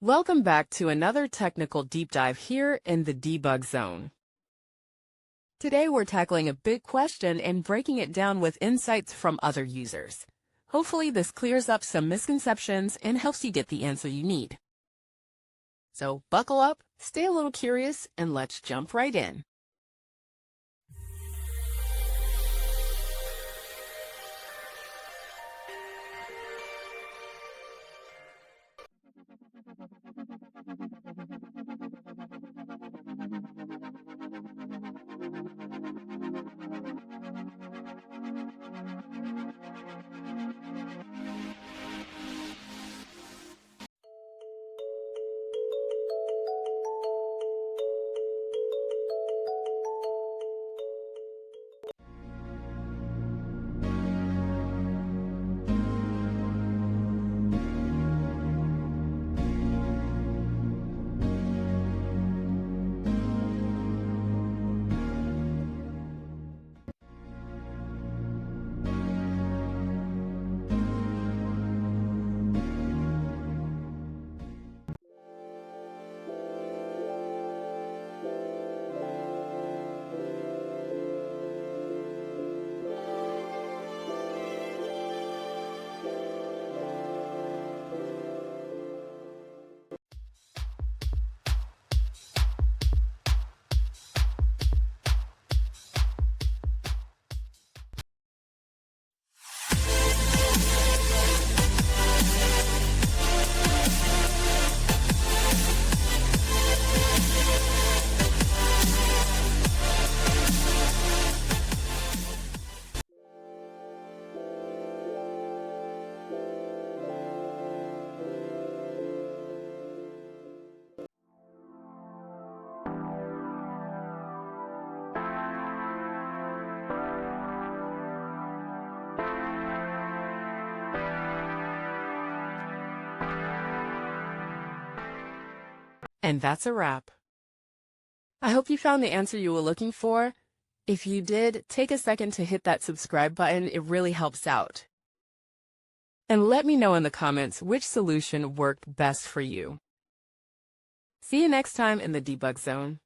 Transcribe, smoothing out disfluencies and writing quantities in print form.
Welcome back to another technical deep dive here in the debug zone. Today we're tackling a big question and breaking it down with insights from other users. Hopefully this clears up some misconceptions and helps you get the answer you need. So buckle up, stay a little curious, and let's jump right in. And that's a wrap. I hope you found the answer you were looking for. If you did, take a second to hit that subscribe button. It really helps out. And let me know in the comments which solution worked best for you. See you next time in the debug zone.